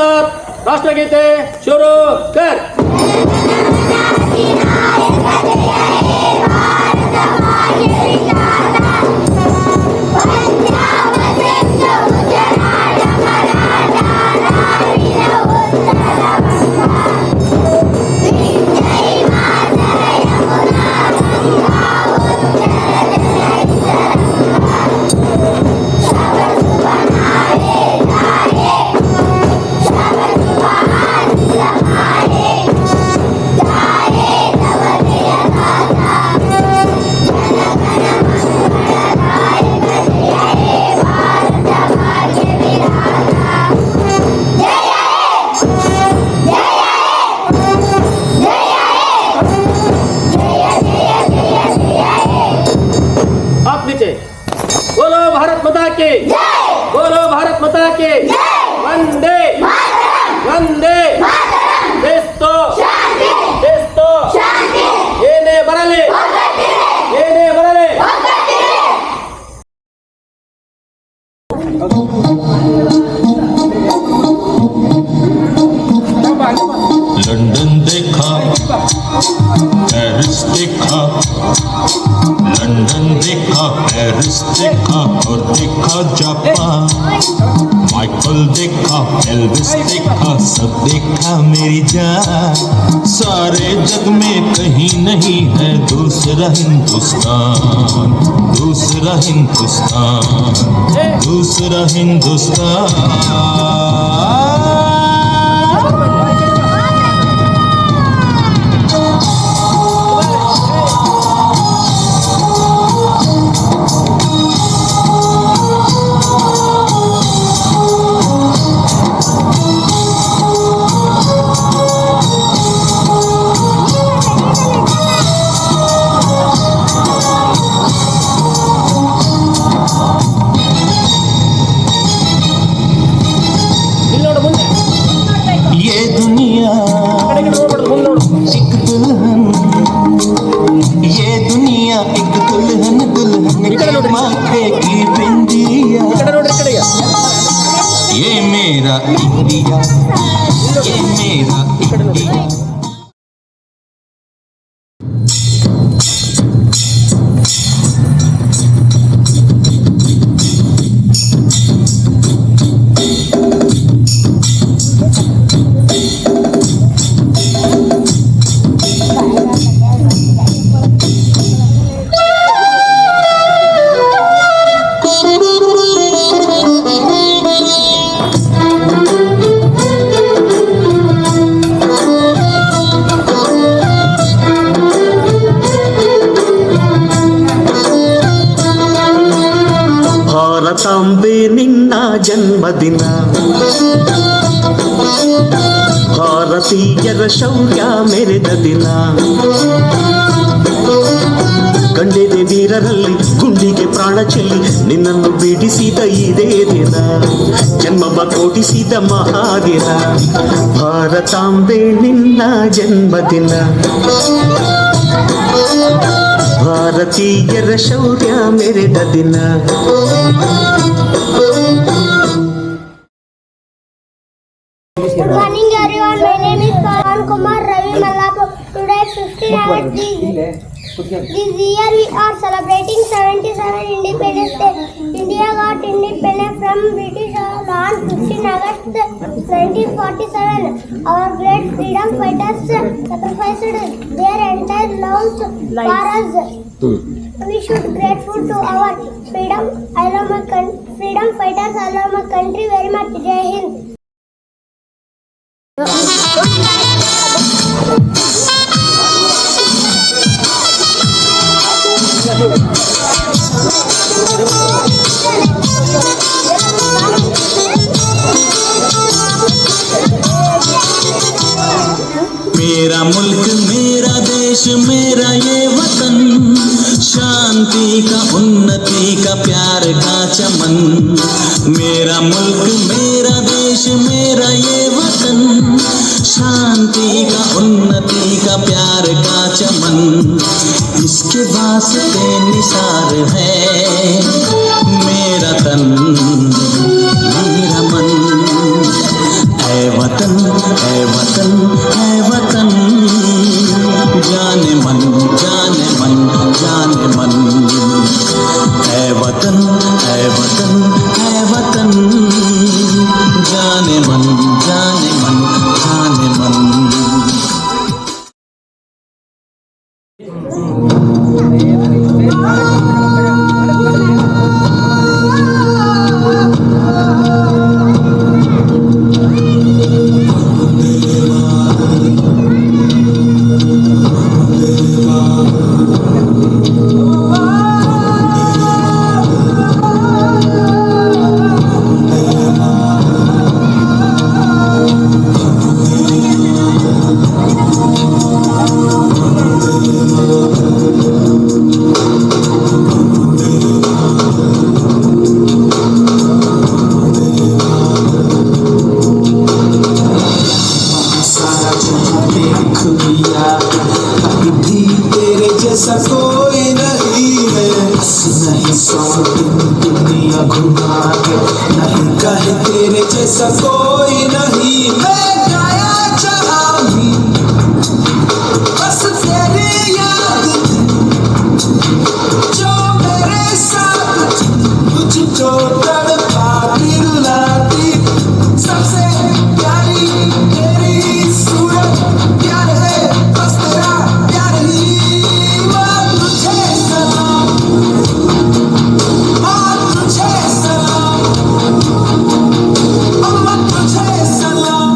साथ राष्ट्रगीते शुरू कर। बोलो भारत माता की, बोलो भारत माता की, वंदे वंदे देस्तो ಏನೇ ಬರಲಿ ಏನೇ ಬರಲಿ। लंदन देखा, पेरिस देखा, लंदन देखा, पेरिस देखा और देखा जापान। माइकल देखा, एल्विस देखा, सब देखा मेरी जान। सारे जग में कहीं नहीं है दूसरा हिंदुस्तान, दूसरा हिंदुस्तान, दूसरा हिंदुस्तान। ये दुनिया एक दुल्हन, ये दुनिया एक दुल्हन, दुल्हन के माथे की बिंदिया। ये मेरा इंडिया, ये मेरा इंडिया। ಭಾರತಾಂಬೆ ನಿನ್ನ ಜನ್ಮದಿನ, ಭಾರತೀಯರ ಶೌರ್ಯ ಮೆರೆದ ದಿನ, ಕಂಡೆದೆ ವೀರರಲ್ಲಿ ಗುಂಡಿಗೆ ಪ್ರಾಣ ಚೆಲ್ಲಿ ನಿನ್ನನ್ನು ಬಿಡಿಸಿದ ಇದೇ ದಿನ, ಜನ್ಮ ಕೊಡಿಸಿದ ಮಹಾದಿನ, ಭಾರತಾಂಬೆ ನಿನ್ನ ಜನ್ಮದಿನ, ಭಾರತೀಯರ ಶೌರ್ಯ ಮೆರೆದ ದಿನ. Good morning everyone, my name is Pawan Kumar Ravi Mallapur. Today is 15 August. This year we are celebrating 77 Independence Day. India got independent from British on 15 August 1947. Our great freedom fighters sacrificed their entire lives for us. We should grateful to our freedom fighters. I love my country very much. Jai Hind. मेरा मुल्क, मेरा देश, मेरा ये वतन, शांति का, उन्नति का, प्यार का चमन। मेरा मुल्क, मेरा देश, मेरा ये वतन, शांति का, उन्नति का, प्यार का चमन। इसके वास्ते निसार है मेरा तन, मेरा मन है कोई नहीं है, बस नहीं सौ दुनिया घुमा के, नहीं कहे तेरे जैसा कोई नहीं, मैं गाया जहाँ भी बस तेरी याद जो मेरे साथ मुझको तड़पाती रुलाती, सबसे प्यारी तेरी सूरत, प्यार है बस तेरा प्यार ही, माँ तुझे सलाम, माँ तुझे सलाम, अम्मा तुझे सलाम।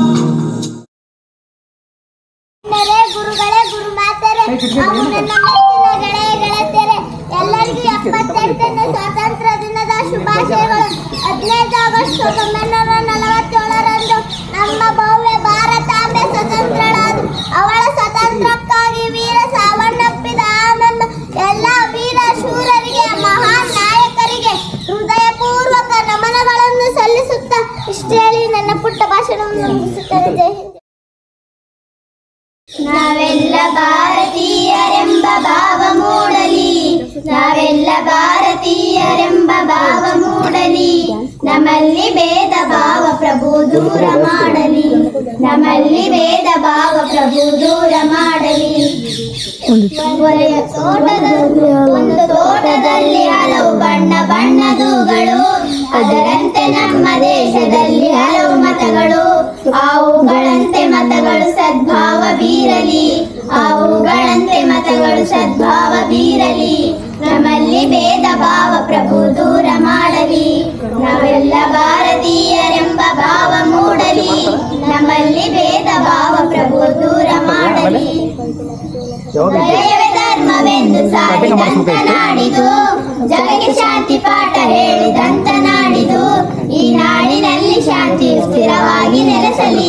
ನರೇ ಗುರುಗಳೇ ಗುರುಮಾತರೇ ಹಾಗೂ ನನ್ನ ಮೆಚ್ಚಿನ ಗೆಳೆಯ ಗೆಳತಿಯರೇ, ಎಲ್ಲರಿಗೂ 78ನೇ ಸ್ವಾತಂತ್ರ್ಯ ದಿನದ ಶುಭಾಶಯಗಳು. 15 ಆಗಸ್ಟ್ 1947ರಂದು ನಮ್ಮ ಭವ್ಯ ಭಾರತಾಂಬೆ ಸ್ವತಂತ್ರಳಾದಳು. ಅವಳ ಸ್ವಾತಂತ್ರ್ಯಕ್ಕಾಗಿ ವೀರ ಸಾವನ್ನಪ್ಪಿದ ಆ ನಮ್ಮ ಎಲ್ಲ ವೀರ ಶೂರರಿಗೆ, ಮಹಾನ್ ನಾಯಕರಿಗೆ ಹೃದಯಪೂರ್ವಕ ನಮನಗಳನ್ನು ಸಲ್ಲಿಸುತ್ತಾ ಇಷ್ಟು ಹೇಳಿ ನನ್ನ ಪುಟ್ಟ ಭಾಷಣವನ್ನು ಮುಗಿಸುತ್ತೇನೆ. ಜೈ ಹಿಂದ್. ನಾವೆಲ್ಲ ಭಾರತೀಯರೆಂಬ ಭಾವ ಮೂಡಲಿ, ನಾವೆಲ್ಲ ಭಾರತೀಯರೆಂಬ ಭಾವ ಮೂಡಲಿ, ನಮ್ಮಲ್ಲಿ ಭೇದ ಭಾವ ಪ್ರಭು ದೂರ ಮಾಡಲಿ, ನಮ್ಮಲ್ಲಿ ಭೇದ ಭಾವ ಪ್ರಭು ದೂರ ಮಾಡಲಿ. ಒಂದು ತೋಟದಲ್ಲಿ ಹಲವು ಬಣ್ಣ ಬಣ್ಣದೂಗಳು, ಅದರಂತೆ ನಮ್ಮ ದೇಶದಲ್ಲಿ ಹಲವು ಮತಗಳು, ಅವುಗಳಂತೆ ಮತಗಳು ಸದ್ಭಾವ ಬೀರಲಿ, ಅವುಗಳಂತೆ ಮತಗಳು ಸದ್ಭಾವ ಬೀರಲಿ, ನಮ್ಮಲ್ಲಿ ಭೇದ ಭಾವ ಪ್ರಭು ದೂರ ಮಾಡಲಿ, ನಾವೆಲ್ಲ ಭಾರತೀಯರೆಂಬ ಭಾವ ಮೂಡಲಿ, ನಮ್ಮಲ್ಲಿ ಭೇದ ಭಾವ ಪ್ರಭು ದೂರ ಮಾಡಲಿ. ದಯವೇ ಧರ್ಮವೆಂದು ಸಾರಿದಂತ ನಾಡಿದು, ಜಗಕ್ಕೆ ಶಾಂತಿ ಪಾಠ ಹೇಳಿದಂತ ನಾಡಿದು, ಈ ನಾಡಿನಲ್ಲಿ ಶಾಂತಿಯು ಸ್ಥಿರವಾಗಿ ನೆಲೆಸಲಿ,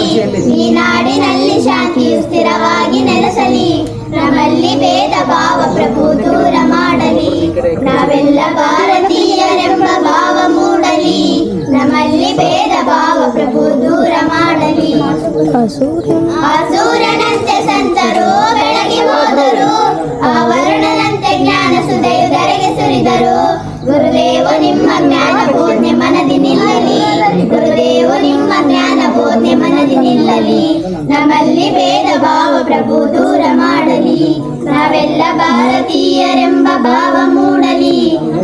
ಈ ನಾಡಿನಲ್ಲಿ ಶಾಂತಿಯು ಸ್ಥಿರವಾಗಿ ನೆಲೆಸಲಿ, ನಮ್ಮಲ್ಲಿ ಭೇದ ಭಾವ ಪ್ರಭು ದೂರ ಮಾಡಲಿ, ನಾವೆಲ್ಲ ಭಾರತೀಯರೆಂಬ ಭಾವ ಮೂಡಲಿ, ನಮ್ಮಲ್ಲಿ ಭೇದ ಭಾವ ಪ್ರಭು ದೂರ ಮಾಡಲಿ. ಆಸೂರನಂತೆ ಸಂತರು ಬೆಳಗಿ ಹೋದರು, ಆವರಣದಂತೆ ಜ್ಞಾನ ಸುಧೆಯು ಧರೆಗೆ ಸುರಿದರು, ಗುರುದೇವ ನಿಮ್ಮ ಜ್ಞಾನ ಬೋಧನೆ ಮನದಿ ನಿಲ್ಲಲಿ, ಗುರುದೇವ ನಿಮ್ಮ ಜ್ಞಾನ ಬೋಧನೆ ಮನದಿ ನಿಲ್ಲಲಿ, ನಮ್ಮಲ್ಲಿ ಭೇದ ಭಾವ ಪ್ರಭು ದೂರ ಮಾಡಲಿ, ನಾವೆಲ್ಲ ಭಾರತೀಯರೆಂಬ ಭಾವ ಮೂಡಲಿ,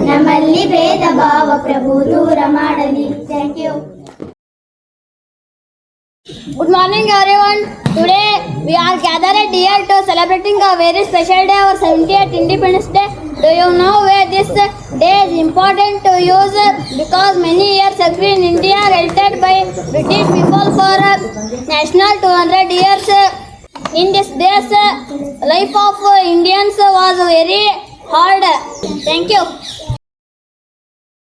ನಮ್ಮಲ್ಲಿ ಭೇದ ಭಾವ ಪ್ರಭು ದೂರ ಮಾಡಲಿ. Thank you. Good morning everyone. Today we are gathered here to celebrating a very special day, our 70th Independence Day. Do you know why this day is important to use? Because many years ago in India held by British people for national 200 years. In this days life of Indians was very hard. Thank you.